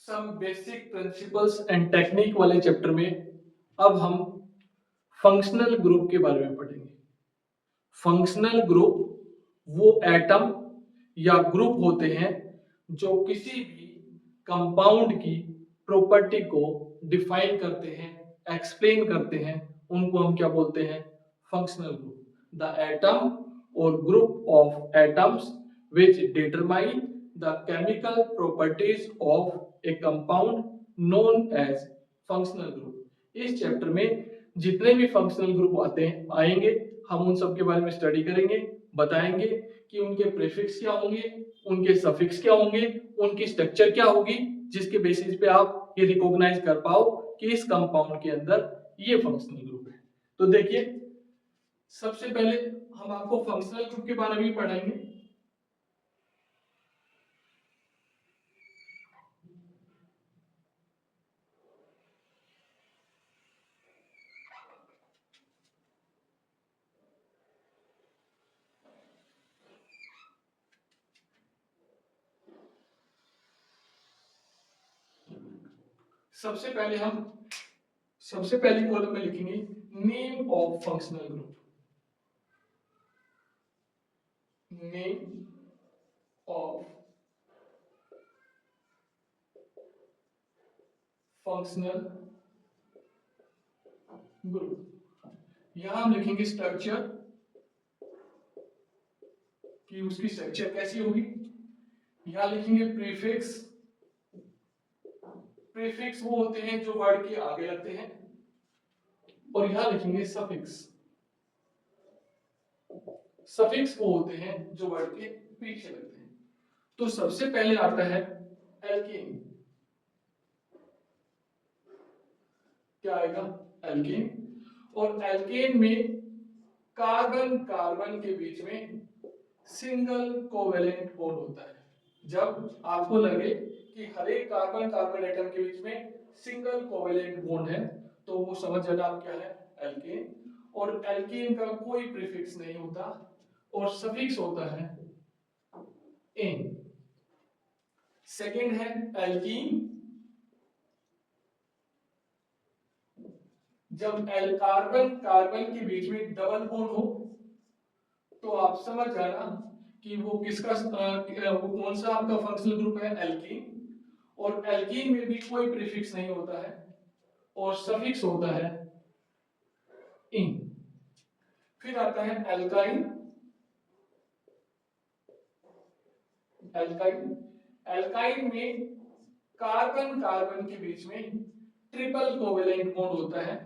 Some basic principles and technique वाले chapter में अब हम फंक्शनल ग्रुप के बारे में पढ़ेंगे। फंक्शनल ग्रुप वो एटम या ग्रुप होते हैं जो किसी भी कंपाउंड की प्रॉपर्टी को डिफाइन करते हैं, एक्सप्लेन करते हैं, उनको हम क्या बोलते हैं? Functional group. द एटम और group of atoms which determine the chemical properties of a compound known as functional group। इस चैप्टर में जितने भी फंक्शनल ग्रुप आएंगे हम उन सब के बारे में स्टडी करेंगे, बताएंगे कि उनके प्रीफिक्स क्या होंगे, उनके सफिक्स क्या होंगे, उनकी स्ट्रक्चर क्या होगी, जिसके बेसिस पे आप ये रिकॉग्नाइज कर पाओ कि इस कंपाउंड के अंदर ये फंक्शनल ग्रुप है। तो देखिए, सबसे पहले हम आपको फंक्शनल ग्रुप के बारे में पढ़ाएंगे। सबसे पहली कॉलम में लिखेंगे name of functional group. Name of functional group. यहां हम लिखेंगे स्ट्रक्चर, कि उसकी स्ट्रक्चर कैसी होगी। यहां लिखेंगे प्रीफिक्स। प्रीफिक्स वो होते हैं जो वर्ड के आगे लगते हैं। और यहां लिखेंगे सफिक्स। सफिक्स वो होते हैं जो वर्ड के पीछे लगते हैं। तो सबसे पहले आता है एल्केन। क्या आएगा? एल्केन। और एल्केन में कार्बन कार्बन के बीच में सिंगल कोवेलेंट बॉन्ड होता है। जब आपको लगे कि हर एक कार्बन कार्बन एटम के बीच में सिंगल कोवेलेंट बॉन्ड है तो वो समझ जाना आप क्या है? एल्केन। और एल्केन का कोई प्रीफिक्स नहीं होता और सफिक्स होता है एन। सेकेंड है एल्कीन। जब कार्बन कार्बन के बीच में डबल बॉन्ड हो तो आप समझ जाना कि वो किसका वो कौन सा आपका फंक्शनल ग्रुप है? एल्कीन। और एल्कीन में भी कोई प्रीफिक्स नहीं होता है और सफिक्स होता है इन। फिर आता है एल्काइन। एल्काइन एल्काइन में कार्बन कार्बन के बीच में ट्रिपल कोवेलेंट बॉन्ड होता है।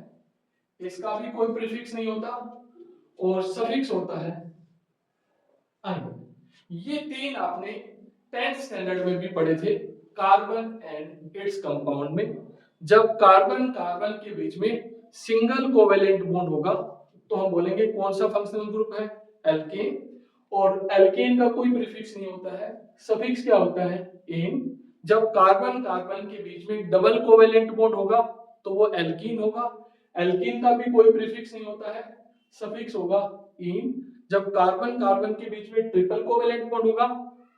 इसका भी कोई प्रीफिक्स नहीं होता और सफिक्स होता है आइन। ये तीन आपने 10th स्टैंडर्ड में भी पढ़े थे, कार्बन एंड इट्स कंपाउंड में। जब कार्बन कार्बन के बीच में सिंगल कोवेलेंट बॉन्ड होगा तो हम बोलेंगे कौन सा फंक्शनल ग्रुप है? एल्केन। और एल्केन का कोई प्रीफिक्स नहीं होता है, सफिक्स क्या होता है? एन। जब कार्बन कार्बन के बीच में डबल कोवेलेंट बॉन्ड होगा तो वो एल्कीन होगा। एल्कीन का भी कोई प्रीफिक्स नहीं होता है, सफिक्स होगा इन। जब कार्बन कार्बन के बीच में ट्रिपल कोवेलेंट बॉन्ड होगा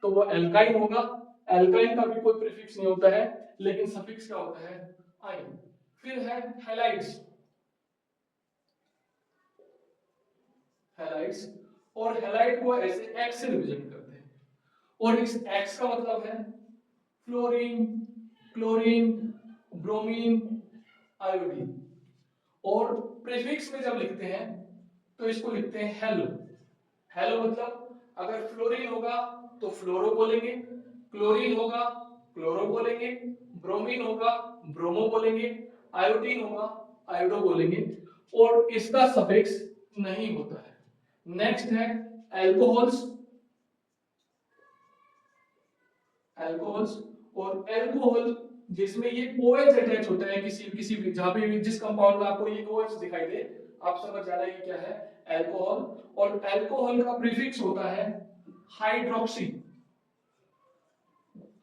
तो वो एल्काइन होगा। एल्काइन का भी कोई प्रीफिक्स नहीं होता है लेकिन सफिक्स क्या होता है? आइन। फिर है हैलाइड्स। हैलाइड्स और हैलाइड को ऐसे एक्स से रिप्रेजेंट करते हैं और इस एक्स का मतलब है फ्लोरीन, क्लोरीन, ब्रोमीन, आयोडीन। और प्रीफिक्स में जब लिखते हैं तो इसको लिखते हैं हेलो। हेलो मतलब अगर फ्लोरीन होगा तो फ्लोरो बोलेंगे, क्लोरीन होगा क्लोरो बोलेंगे, ब्रोमीन होगा ब्रोमो बोलेंगे, आयोडीन होगा आयोडो बोलेंगे और इसका सफिक्स नहीं होता है। नेक्स्ट है एल्कोहल्स। एल्कोहल्स और एल्कोहल जिसमें ये OH अटैच होता है किसी किसी भी जहां पे जिस कंपाउंड में आपको ये OH दिखाई दे आप समझ जाना ये क्या है? एल्कोहल। और एल्कोहल का प्रीफिक्स होता है हाइड्रोक्सी।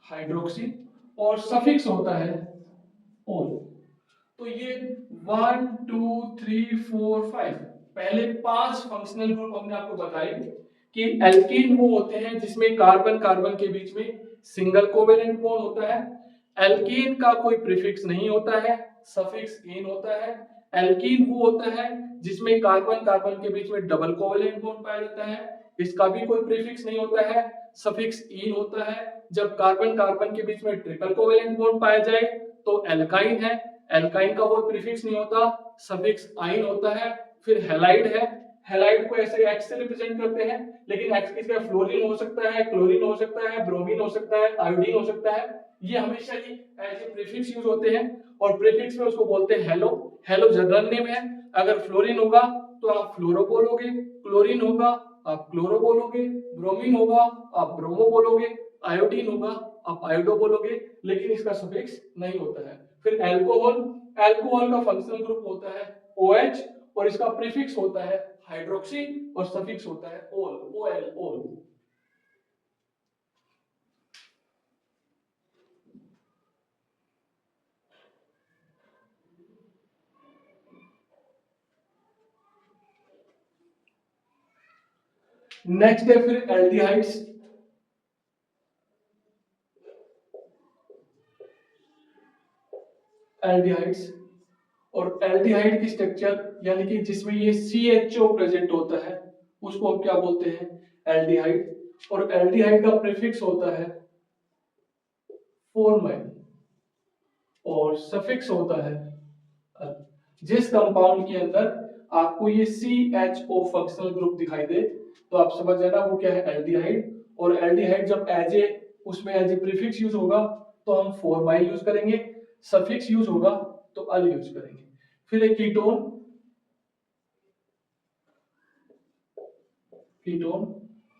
हाइड्रोक्सी और सफिक्स होता है ओल। तो ये 1 2 3 4 5 पहले 5 फंक्शनल ग्रुप हमने आपको बताए कि एल्कीन वो होते हैं जिसमें कार्बन कार्बन के बीच में सिंगल कोवेलेंट बॉन्ड होता है। एल्कीन का कोई प्रीफिक्स नहीं होता है, सफिक्स इन होता है। एल्कीन वो होता है जिसमें कार्बन कार्बन के बीच में डबल कोवेलेंट बॉन्ड पाया जाता है, इसका भी कोई प्रीफिक्स नहीं होता है, सफिक्स इन होता है। जब कार्बन कार्बन के बीच में ट्रिपल कोवेलेंट बॉन्ड पाया जाए तो एल्काइन है, एल्काइन का कोई प्रीफिक्स नहीं होता, सफिक्स आइन होता है। फिर हैलाइड है, हैलाइड को ऐसे एक्स से रिप्रेजेंट करते हैं, लेकिन एक्स की जगह फ्लोरीन हो सकता है, क्लोरीन हो सकता है, ब्रोमीन हो सकता है, आयोडीन हो सकता है। ये हमेशा ही एज ए प्रीफिक्स यूज होते हैं और प्रीफिक्स में उसको बोलते हैं हेलो। हेलो जनरल नेम है। अगर फ्लोरीन होगा तो आप फ्लोरो बोलोगे, क्लोरीन होगा आप क्लोरो बोलोगे, ब्रोमीन होगा आप ब्रोमो बोलोगे, आयोडीन होगा आप आयोडो बोलोगे, लेकिन इसका सफिक्स नहीं होता है। फिर अल्कोहल, अल्कोहल का फंक्शनल ग्रुप होता है OH और इसका प्रीफिक्स होता है हाइड्रोक्सी और सफिक्स होता है ओल, OL, ओल। नेक्स्ट है फिर एल्डिहाइड्स। एल्डिहाइड्स और एल्डिहाइड की स्ट्रक्चर यानी कि जिसमें ये CHO प्रेजेंट होता है उसको हम क्या बोलते हैं, एल्डिहाइड। और एल्डिहाइड का प्रीफिक्स होता है फॉर्माइन और सफिक्स होता है अल। जिस कंपाउंड के अंदर आपको ये CHO फंक्शनल ग्रुप दिखाई दे तो आप समझ जाना वो क्या है, एल्डिहाइड। और एल्डिहाइड जब एज ए उसमें एज ए प्रीफिक्स यूज होगा तो हम फॉर्माइल यूज करेंगे, सफिक्स यूज होगा तो अल यूज करेंगे। फिर एक कीटोन, कीटोन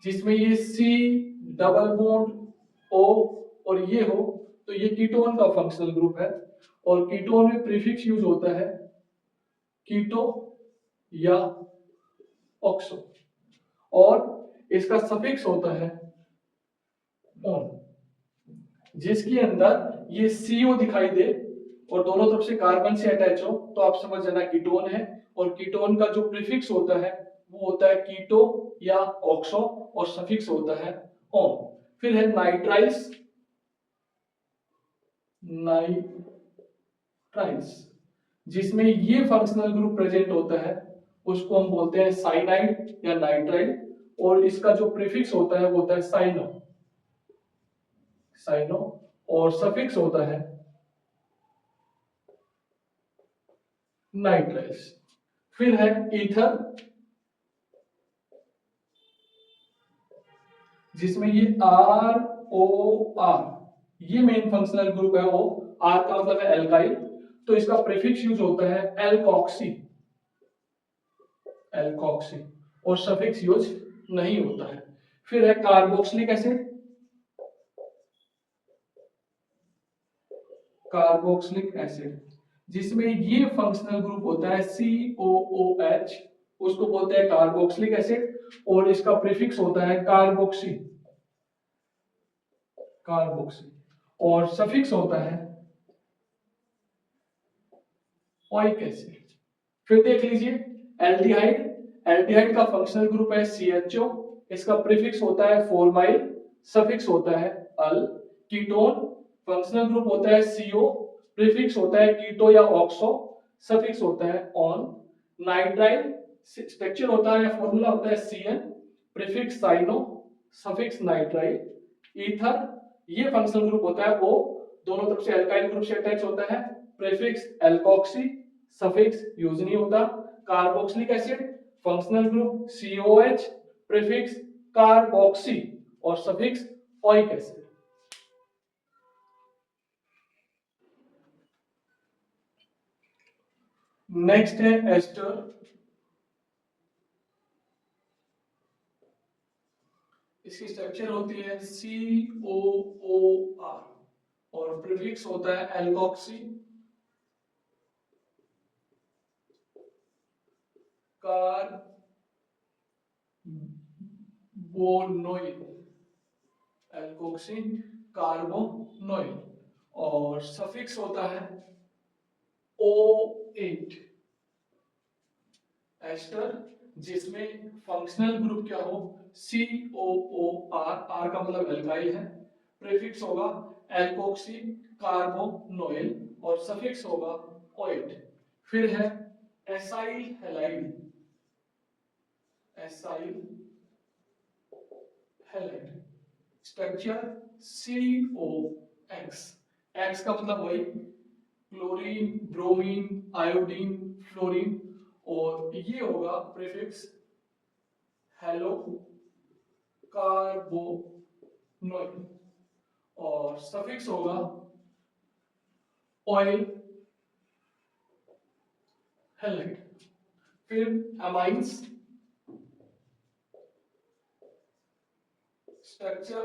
जिसमें ये C डबल बॉन्ड O और ये हो तो ये कीटोन का फंक्शनल ग्रुप है। और कीटोन में प्रीफिक्स यूज होता है कीटो या ऑक्सो और इसका सफिक्स होता है ऑन। जिसके अंदर ये CO दिखाई दे और दोनों तरफ से कार्बन से अटैच हो तो आप समझ जाना कीटोन है। और कीटोन का जो प्रीफिक्स होता है वो होता है कीटो या ऑक्सो और सफिक्स होता है ऑन। फिर है नाइट्राइल्स, नाइट्राइल्स जिसमें ये फंक्शनल ग्रुप प्रेजेंट होता है उसको हम बोलते हैं साइनाइड या नाइट्राइल और इसका जो प्रीफिक्स होता है वो होता है साइनो, साइनो और सफिक्स होता है नाइट्राइल्स। फिर है ईथर जिसमें ये ROR ये मेन फंक्शनल ग्रुप है। वो R का मतलब है एल्काइल तो इसका प्रीफिक्स यूज होता है एल्कोक्सी, एल्कोक्सी और सफिक्स यूज नहीं होता है। फिर है कार्बोक्सिलिक एसिड, कार्बोक्सिलिक एसिड जिसमें ये फंक्शनल ग्रुप होता है COOH उसको बोलते हैं कार्बोक्सिलिक एसिड और इसका प्रीफिक्स होता है कार्बोक्सी, कार्बोक्सी और सफिक्स होता है ओइक एसिड। फिर देख लीजिए एल्डिहाइड, एल्डिहाइड का फंक्शनल ग्रुप है CHO, इसका प्रीफिक्स होता है फॉर्माइल, सफिक्स होता है अल। कीटोन फंक्शनल ग्रुप होता है CO, प्रीफिक्स होता है कीटो या ऑक्सो, सफिक्स होता है ऑन। नाइट्राइल स्ट्रक्चर होता है फॉर्मूला होता है CN, prefix cyano, suffix nitrile. Ether ये फंक्शनल ग्रुप होता है O, दोनों तरफ से अल्काइल ग्रुप से अटैच होता है, प्रीफिक्स एल्कोक्सी, सफिक्स यूज नहीं होता। Carboxylic acid functional group COH, prefix carboxy और सफिक्स ओइक एसिड। नेक्स्ट है एस्टर, इसकी स्ट्रक्चर होती है COOR और प्रीफिक्स होता है एल्कोक्सी, कार्बोनोइल, एल्कोक्सी कार्बोनोइल और सफिक्स होता है O8। एस्टर जिसमें फंक्शनल ग्रुप क्या हो COOR, R का मतलब एल्काइल है, प्रीफिक्स होगा एल्कोक्सी कार्बोनोइल और सफिक्स होगा ओएट। फिर है acyl halide, acyl halide, structure COX, x का मतलब वही क्लोरीन, ब्रोमीन, आयोडीन, फ्लोरीन, और ये होगा प्रीफिक्स हेलो कार्बोनोइल और सफिक्स होगा ऑयल हैलाइड। फिर अमाइंस, स्ट्रक्चर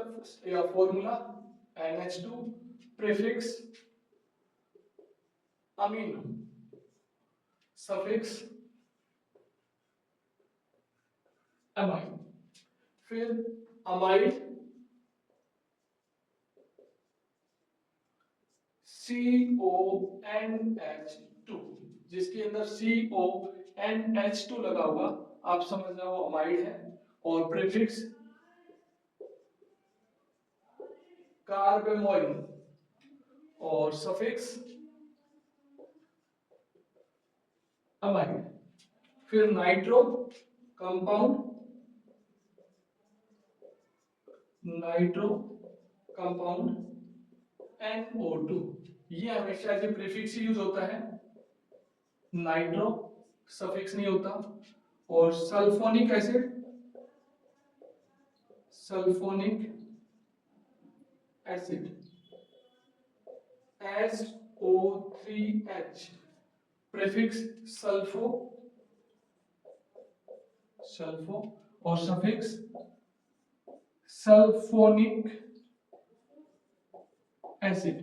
या formula NH2, prefix amino, suffix amine. फिर अमाइड CONH2, जिसके अंदर CONH2 लगा हुआ, आप समझना वो अमाइड है, और प्रीफिक्स कार्बेमोइल और सफिक्स अमाइड। फिर nitro compound, nitro compound NO2, ये हमेशा जो प्रीफिक्स यूज होता है, नाइट्रो सफिक्स नहीं होता। और sulphonic acid, sulphonic acid SO3H, prefix sulpho, sulpho और सफिक्स सल्फोनिक एसिड।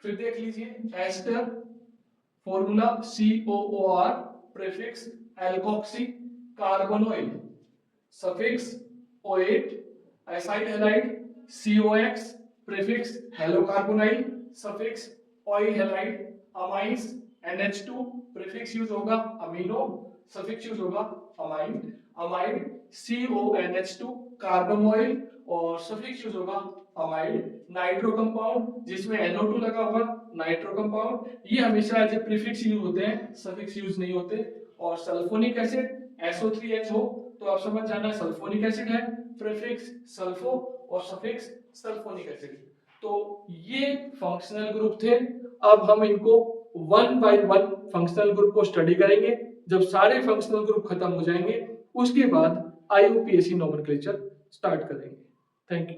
फिर देख लीजिए ester, formula COOR, prefix alkoxy carbonyl, suffix OH, acyl halide COX, prefix halocarbonyl, suffix oyl halide, amines NH2, prefix use होगा amino, suffix use होगा amine, amide CONH2 carbonyl और suffix use होगा amide. Nitro compound जिसमें NO2 लगा होगा, nitro compound, ये हमेशा as a prefix use होते हैं, सफिक्स यूज नहीं होते। और सल्फोनिक एसिड SO3H हो तो आप समझ जाना सल्फोनिक एसिड है, प्रीफिक्स सल्फो और सफिक्स सल्फोनिक एसिड। तो ये फंक्शनल ग्रुप थे। अब हम इनको one by one functional group को स्टडी करेंगे। जब सारे फंक्शनल ग्रुप खत्म हो जाएंगे उसके बाद IUPAC नोमेनक्लेचर स्टार्ट करेंगे। Thank you.